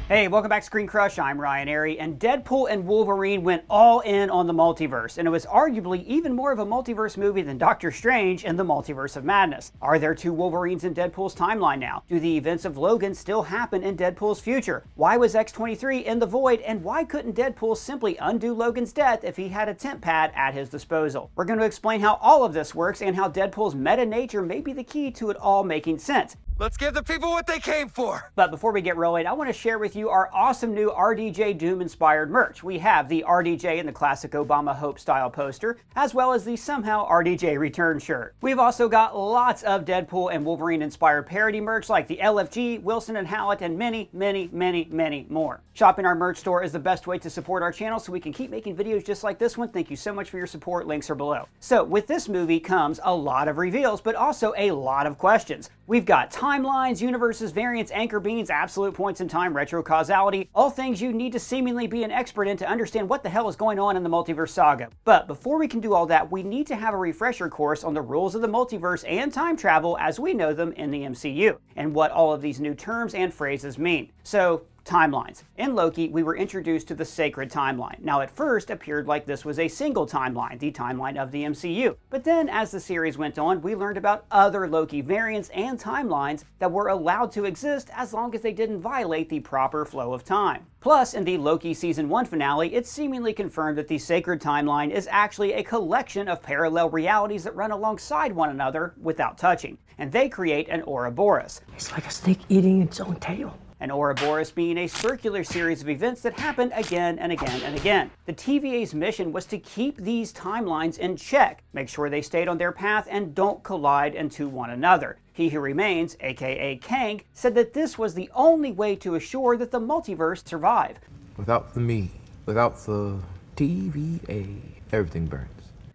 Hey, welcome back to ScreenCrush. I'm Ryan Airy, and Deadpool and Wolverine went all in on the multiverse, and it was arguably even more of a multiverse movie than Doctor Strange and the Multiverse of Madness. Are there two Wolverines in Deadpool's timeline now? Do the events of Logan still happen in Deadpool's future? Why was X-23 in the void, and why couldn't Deadpool simply undo Logan's death if he had a temp pad at his disposal? We're going to explain how all of this works and how Deadpool's meta nature may be the key to it all making sense. Let's give the people what they came for! But before we get rolling, I want to share with you our awesome new RDJ Doom-inspired merch. We have the RDJ in the classic Obama Hope style poster, as well as the somehow RDJ return shirt. We've also got lots of Deadpool and Wolverine-inspired parody merch like the LFG, Wilson and Hallett, and many, many, many, many more. Shopping our merch store is the best way to support our channel so we can keep making videos just like this one. Thank you so much for your support. Links are below. So with this movie comes a lot of reveals, but also a lot of questions. We've got timelines, universes, variants, anchor beams, absolute points in time, retro causality, all things you need to seemingly be an expert in to understand what the hell is going on in the multiverse saga. But before we can do all that, we need to have a refresher course on the rules of the multiverse and time travel as we know them in the MCU, and what all of these new terms and phrases mean. So, timelines. In Loki, we were introduced to the sacred timeline. Now, at first, appeared like this was a single timeline, the timeline of the MCU. But then, as the series went on, we learned about other Loki variants and timelines that were allowed to exist as long as they didn't violate the proper flow of time. Plus, in the Loki Season 1 finale, it's seemingly confirmed that the sacred timeline is actually a collection of parallel realities that run alongside one another without touching, and they create an Ouroboros. It's like a snake eating its own tail. An Ouroboros being a circular series of events that happen again and again and again. The TVA's mission was to keep these timelines in check, make sure they stayed on their path and don't collide into one another. He Who Remains, aka Kang, said that this was the only way to assure that the multiverse survive. Without the me, without the TVA, everything burns.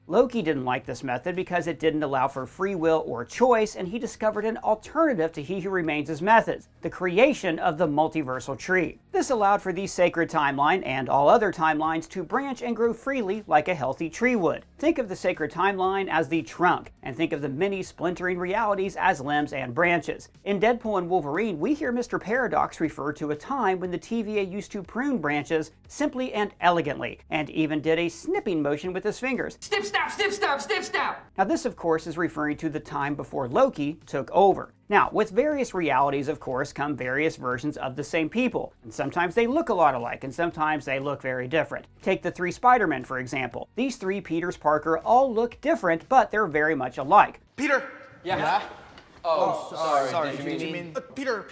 Loki didn't like this method because it didn't allow for free will or choice, and he discovered an alternative to He Who Remains' methods, the creation of the multiversal tree. This allowed for the sacred timeline and all other timelines to branch and grow freely like a healthy tree would. Think of the sacred timeline as the trunk, and think of the many splintering realities as limbs and branches. In Deadpool and Wolverine, we hear Mr. Paradox refer to a time when the TVA used to prune branches simply and elegantly, and even did a snipping motion with his fingers. Snip, snap, snip, snap, snip, snap! Now this, of course, is referring to the time before Loki took over. Now, with various realities, of course, come various versions of the same people, and sometimes they look a lot alike, and sometimes they look very different. Take the three Spider-Men, for example. These three Peters Parker all look different, but they're very much alike. Peter! Yeah? Oh, sorry. Did you mean? Peter.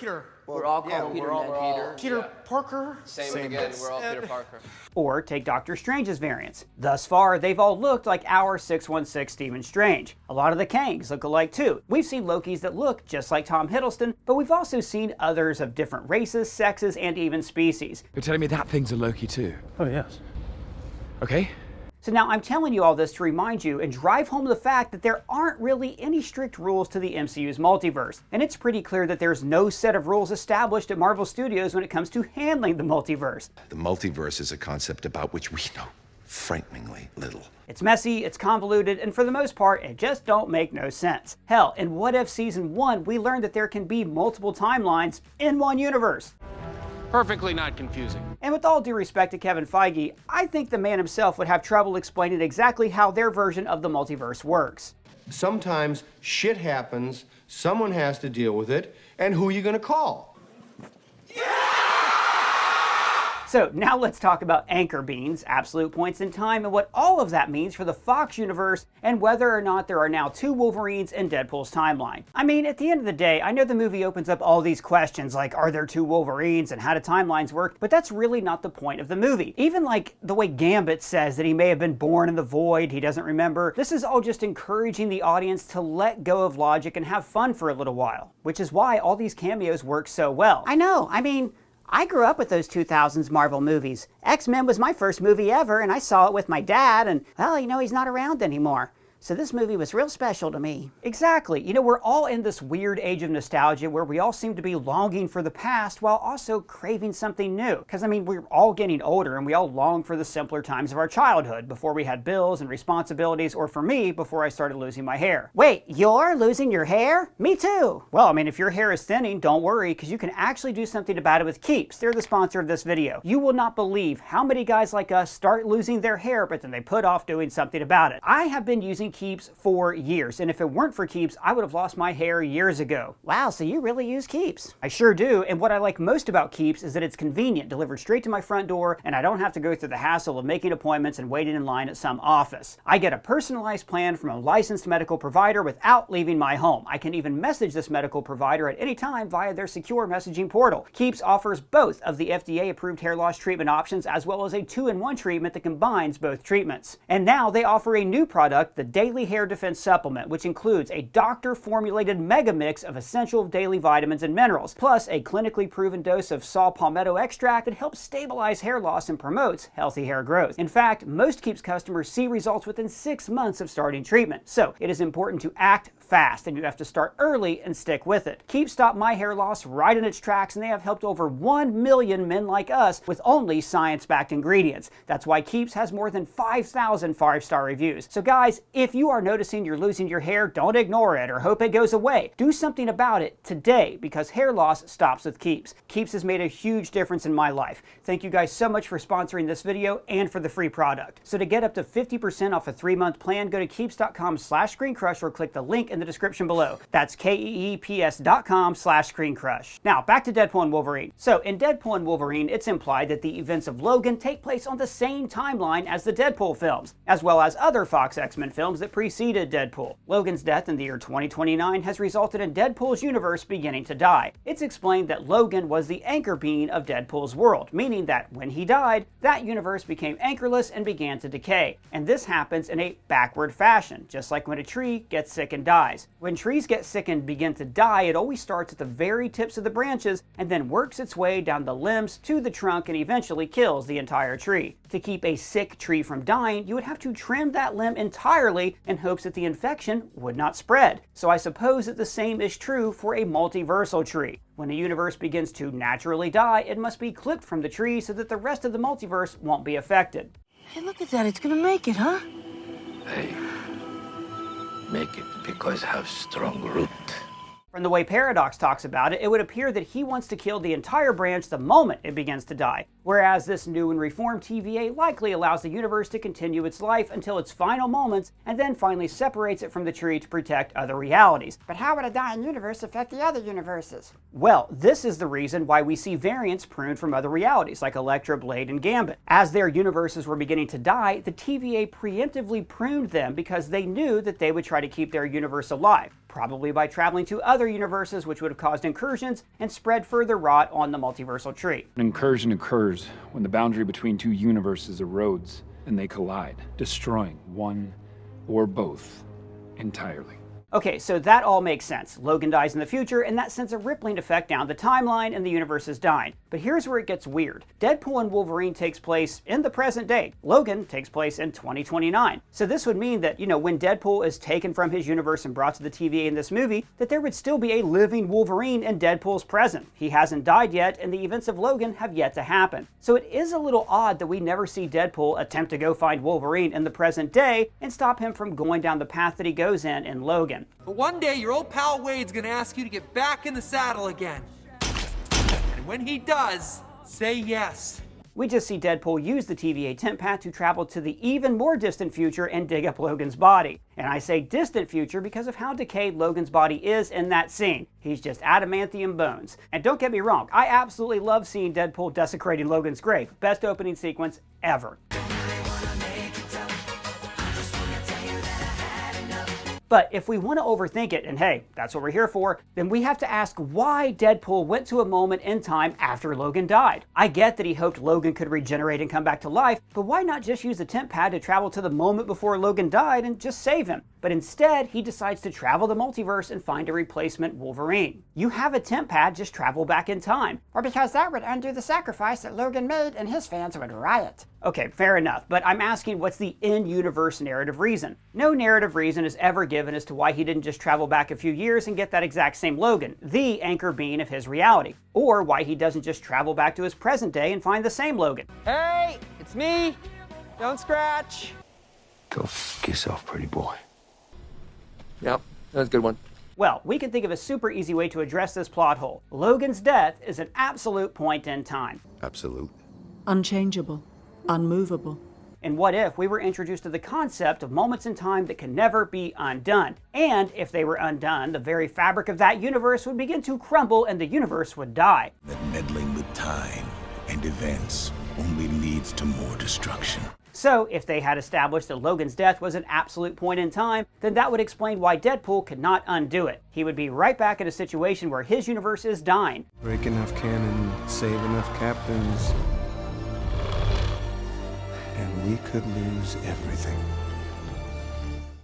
We're all called Peter, Peter. Peter Parker? Same again, we're all Peter Parker. Or take Doctor Strange's variants. Thus far, they've all looked like our 616 Stephen Strange. A lot of the Kangs look alike too. We've seen Lokis that look just like Tom Hiddleston, but we've also seen others of different races, sexes, and even species. You're telling me that thing's a Loki too? Oh, yes. Okay. So now I'm telling you all this to remind you and drive home the fact that there aren't really any strict rules to the MCU's multiverse. And it's pretty clear that there's no set of rules established at Marvel Studios when it comes to handling the multiverse. The multiverse is a concept about which we know frighteningly little. It's messy, it's convoluted, and for the most part, it just don't make no sense. Hell, in What If Season 1, we learned that there can be multiple timelines in one universe. Perfectly not confusing. And with all due respect to Kevin Feige, I think the man himself would have trouble explaining exactly how their version of the multiverse works. Sometimes shit happens, someone has to deal with it, and who are you gonna call? So now let's talk about anchor beams, absolute points in time, and what all of that means for the Fox universe and whether or not there are now two Wolverines in Deadpool's timeline. I mean, at the end of the day, I know the movie opens up all these questions like, are there two Wolverines and how do timelines work? But that's really not the point of the movie. Even like the way Gambit says that he may have been born in the void, he doesn't remember. This is all just encouraging the audience to let go of logic and have fun for a little while, which is why all these cameos work so well. I know, I mean, I grew up with those 2000s Marvel movies. X-Men was my first movie ever, and I saw it with my dad, and, well, you know, he's not around anymore. So this movie was real special to me. Exactly. You know, we're all in this weird age of nostalgia where we all seem to be longing for the past while also craving something new. Because, I mean, we're all getting older and we all long for the simpler times of our childhood before we had bills and responsibilities, or for me, before I started losing my hair. Wait, you're losing your hair? Me too. Well, I mean, if your hair is thinning, don't worry, because you can actually do something about it with Keeps. They're the sponsor of this video. You will not believe how many guys like us start losing their hair, but then they put off doing something about it. I have been using Keeps for years, and if it weren't for Keeps, I would have lost my hair years ago. Wow, so you really use Keeps? I sure do, and what I like most about Keeps is that it's convenient, delivered straight to my front door, and I don't have to go through the hassle of making appointments and waiting in line at some office. I get a personalized plan from a licensed medical provider without leaving my home. I can even message this medical provider at any time via their secure messaging portal. Keeps offers both of the FDA-approved hair loss treatment options as well as a 2-in-1 treatment that combines both treatments. And now they offer a new product, the Daily Hair Defense Supplement, which includes a doctor-formulated mega mix of essential daily vitamins and minerals, plus a clinically proven dose of saw palmetto extract that helps stabilize hair loss and promotes healthy hair growth. In fact, most Keeps customers see results within 6 months of starting treatment. So it is important to act fast, and you have to start early and stick with it. Keeps stopped my hair loss right in its tracks, and they have helped over 1 million men like us with only science-backed ingredients. That's why Keeps has more than 5,000 5-star reviews. So guys, if you are noticing you're losing your hair, don't ignore it or hope it goes away. Do something about it today, because hair loss stops with Keeps. Keeps has made a huge difference in my life. Thank you guys so much for sponsoring this video and for the free product. So to get up to 50% off a 3-month plan, go to keeps.com/ScreenCrush or click the link in the description below. That's keeps.com/ScreenCrush. Now, back to Deadpool and Wolverine. So, in Deadpool and Wolverine, it's implied that the events of Logan take place on the same timeline as the Deadpool films, as well as other Fox X-Men films that preceded Deadpool. Logan's death in the year 2029 has resulted in Deadpool's universe beginning to die. It's explained that Logan was the anchor being of Deadpool's world, meaning that when he died, that universe became anchorless and began to decay. And this happens in a backward fashion, just like when a tree gets sick and dies. When trees get sick and begin to die, it always starts at the very tips of the branches and then works its way down the limbs to the trunk and eventually kills the entire tree. To keep a sick tree from dying, you would have to trim that limb entirely in hopes that the infection would not spread. So I suppose that the same is true for a multiversal tree. When a universe begins to naturally die, it must be clipped from the tree so that the rest of the multiverse won't be affected. Hey, look at that. It's gonna make it, huh? Hey, make it because have strong root. From the way Paradox talks about it, it would appear that he wants to kill the entire branch the moment it begins to die, whereas this new and reformed TVA likely allows the universe to continue its life until its final moments and then finally separates it from the tree to protect other realities. But how would a dying universe affect the other universes? Well, this is the reason why we see variants pruned from other realities like Elektra, Blade, and Gambit. As their universes were beginning to die, the TVA preemptively pruned them because they knew that they would try to keep their universe alive, probably by traveling to other universes, which would have caused incursions and spread further rot on the multiversal tree. An incursion occurs when the boundary between two universes erodes and they collide, destroying one or both entirely. Okay, so that all makes sense. Logan dies in the future, and that sends a rippling effect down the timeline, and the universe is dying. But here's where it gets weird. Deadpool and Wolverine takes place in the present day. Logan takes place in 2029. So this would mean that, when Deadpool is taken from his universe and brought to the TVA in this movie, that there would still be a living Wolverine in Deadpool's present. He hasn't died yet, and the events of Logan have yet to happen. So it is a little odd that we never see Deadpool attempt to go find Wolverine in the present day and stop him from going down the path that he goes in Logan. But one day, your old pal Wade's gonna ask you to get back in the saddle again. And when he does, say yes. We just see Deadpool use the TVA tent pad to travel to the even more distant future and dig up Logan's body. And I say distant future because of how decayed Logan's body is in that scene. He's just adamantium bones. And don't get me wrong, I absolutely love seeing Deadpool desecrating Logan's grave. Best opening sequence ever. But if we want to overthink it, and hey, that's what we're here for, then we have to ask why Deadpool went to a moment in time after Logan died. I get that he hoped Logan could regenerate and come back to life, but why not just use the tent pad to travel to the moment before Logan died and just save him? But instead, he decides to travel the multiverse and find a replacement Wolverine. You have a tent pad, just travel back in time. Or because that would undo the sacrifice that Logan made and his fans would riot. Okay, fair enough, but I'm asking what's the in-universe narrative reason? No narrative reason is ever given as to why he didn't just travel back a few years and get that exact same Logan, the anchor being of his reality, or why he doesn't just travel back to his present day and find the same Logan. Hey, it's me. Don't scratch. Go f yourself, pretty boy. Yep, that was a good one. Well, we can think of a super easy way to address this plot hole. Logan's death is an absolute point in time. Absolute. Unchangeable. Unmovable. And what if we were introduced to the concept of moments in time that can never be undone? And if they were undone, the very fabric of that universe would begin to crumble and the universe would die. That meddling with time and events only leads to more destruction. So, if they had established that Logan's death was an absolute point in time, then that would explain why Deadpool could not undo it. He would be right back in a situation where his universe is dying. Break enough cannon, save enough captains, and we could lose everything.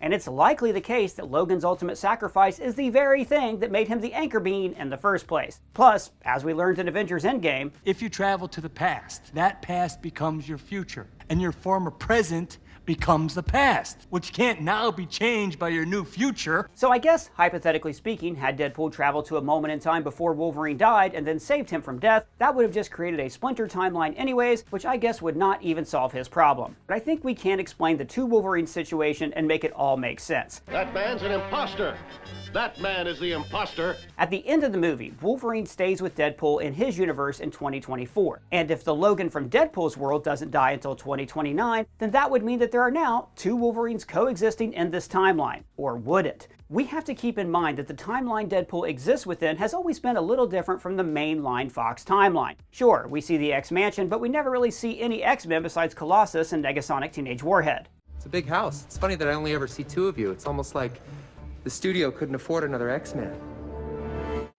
And it's likely the case that Logan's ultimate sacrifice is the very thing that made him the anchor being in the first place. Plus, as we learned in Avengers Endgame, if you travel to the past, that past becomes your future, and your former present becomes the past, which can't now be changed by your new future. So I guess, hypothetically speaking, had Deadpool traveled to a moment in time before Wolverine died and then saved him from death, that would have just created a splinter timeline anyways, which I guess would not even solve his problem. But I think we can explain the two Wolverine situation and make it all make sense. That man's an imposter! That man is the imposter! At the end of the movie, Wolverine stays with Deadpool in his universe in 2024. And if the Logan from Deadpool's world doesn't die until 2029, then that would mean that there are now two Wolverines coexisting in this timeline. Or would it? We have to keep in mind that the timeline Deadpool exists within has always been a little different from the mainline Fox timeline. Sure, we see the X-Mansion, but we never really see any X-Men besides Colossus and Negasonic Teenage Warhead. It's a big house. It's funny that I only ever see two of you. It's almost like the studio couldn't afford another X-Men.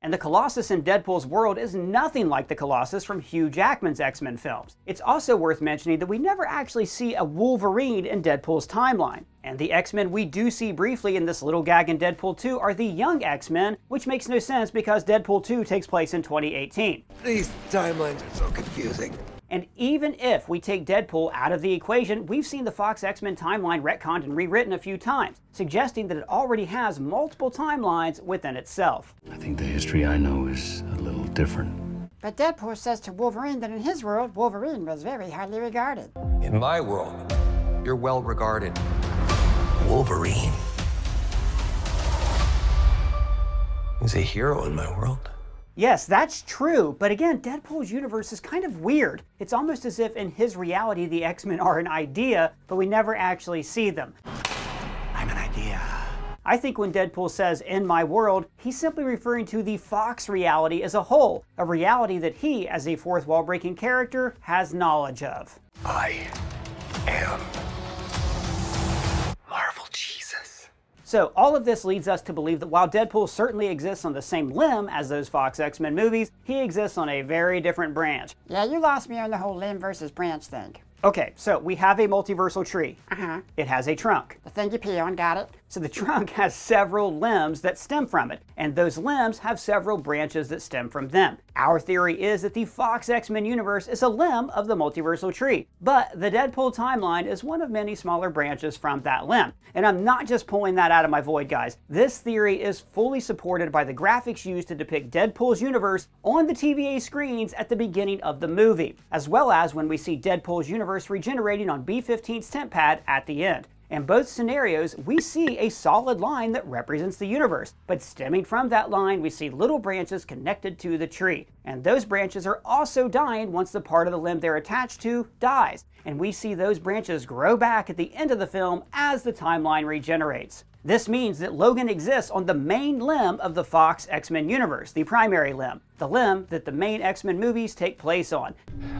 And the Colossus in Deadpool's world is nothing like the Colossus from Hugh Jackman's X-Men films. It's also worth mentioning that we never actually see a Wolverine in Deadpool's timeline. And the X-Men we do see briefly in this little gag in Deadpool 2 are the young X-Men, which makes no sense because Deadpool 2 takes place in 2018. These timelines are so confusing. And even if we take Deadpool out of the equation, we've seen the Fox X-Men timeline retconned and rewritten a few times, suggesting that it already has multiple timelines within itself. I think the history I know is a little different. But Deadpool says to Wolverine that in his world, Wolverine was very highly regarded. In my world, you're well regarded. Wolverine is a hero in my world. Yes, that's true, but again, Deadpool's universe is kind of weird. It's almost as if in his reality the X-Men are an idea, but we never actually see them. I'm an idea. I think when Deadpool says, "in my world," he's simply referring to the Fox reality as a whole, a reality that he, as a fourth wall breaking character, has knowledge of. I am Marvel Jesus. So all of this leads us to believe that while Deadpool certainly exists on the same limb as those Fox X-Men movies, he exists on a very different branch. Yeah, you lost me on the whole limb versus branch thing. Okay, so we have a multiversal tree. It has a trunk. The thing you pee on, got it? So the trunk has several limbs that stem from it, and those limbs have several branches that stem from them. Our theory is that the Fox X-Men universe is a limb of the multiversal tree, but the Deadpool timeline is one of many smaller branches from that limb. And I'm not just pulling that out of my void, guys. This theory is fully supported by the graphics used to depict Deadpool's universe on the TVA screens at the beginning of the movie, as well as when we see Deadpool's universe regenerating on B-15's tent pad at the end. In both scenarios, we see a solid line that represents the universe, but stemming from that line, we see little branches connected to the tree. And those branches are also dying once the part of the limb they're attached to dies. And we see those branches grow back at the end of the film as the timeline regenerates. This means that Logan exists on the main limb of the Fox X-Men universe, the primary limb, the limb that the main X-Men movies take place on.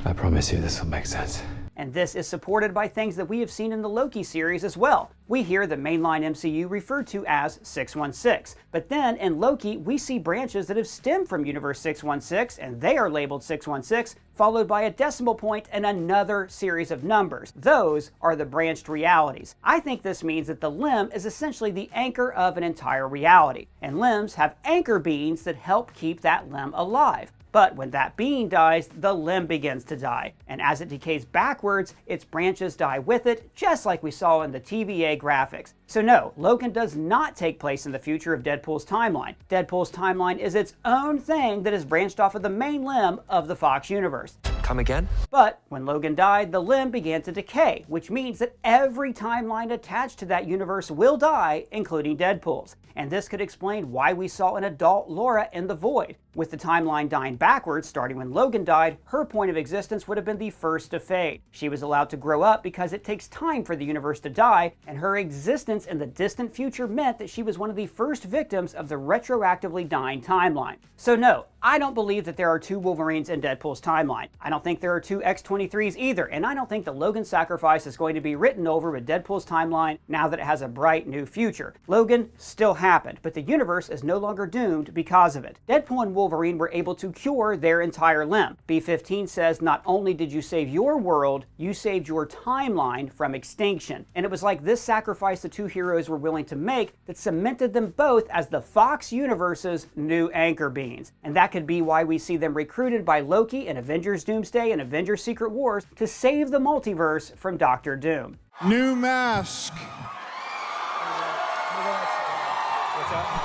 I promise you this will make sense. And this is supported by things that we have seen in the Loki series as well. We hear the mainline MCU referred to as 616. But then in Loki, we see branches that have stemmed from Universe 616, and they are labeled 616, followed by a decimal point and another series of numbers. Those are the branched realities. I think this means that the limb is essentially the anchor of an entire reality. And limbs have anchor beings that help keep that limb alive. But when that being dies, the limb begins to die. And as it decays backwards, its branches die with it, just like we saw in the TVA graphics. So no, Logan does not take place in the future of Deadpool's timeline. Deadpool's timeline is its own thing that is branched off of the main limb of the Fox universe. Come again? But when Logan died, the limb began to decay, which means that every timeline attached to that universe will die, including Deadpool's. And this could explain why we saw an adult Laura in the Void. With the timeline dying backwards, starting when Logan died, her point of existence would have been the first to fade. She was allowed to grow up because it takes time for the universe to die, and her existence in the distant future meant that she was one of the first victims of the retroactively dying timeline. So no, I don't believe that there are two Wolverines in Deadpool's timeline. I don't think there are two X-23s either, and I don't think that Logan's sacrifice is going to be written over with Deadpool's timeline now that it has a bright new future. Logan still happened, but the universe is no longer doomed because of it. Deadpool and Wolverine were able to cure their entire limb. B-15 says not only did you save your world, you saved your timeline from extinction. And it was like this sacrifice the two heroes were willing to make that cemented them both as the Fox universe's new anchor beings. And that could be why we see them recruited by Loki in Avengers Doomsday and Avengers Secret Wars to save the multiverse from Doctor Doom. New mask.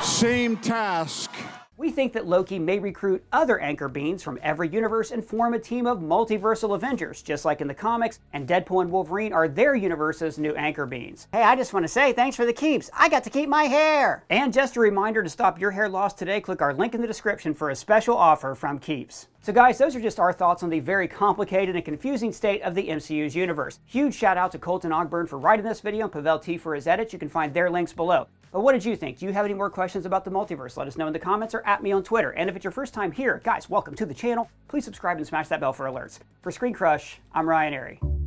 Same task. We think that Loki may recruit other anchor beings from every universe and form a team of multiversal Avengers, just like in the comics, and Deadpool and Wolverine are their universe's new anchor beings. Hey, I just want to say thanks for the keeps. I got to keep my hair. And just a reminder to stop your hair loss today, click our link in the description for a special offer from Keeps. So guys, those are just our thoughts on the very complicated and confusing state of the MCU's universe. Huge shout out to Colton Ogburn for writing this video and Pavel T for his edits. You can find their links below. But what did you think? Do you have any more questions about the multiverse? Let us know in the comments or at me on Twitter. And if it's your first time here, guys, welcome to the channel. Please subscribe and smash that bell for alerts. For ScreenCrush, I'm Ryan Airy.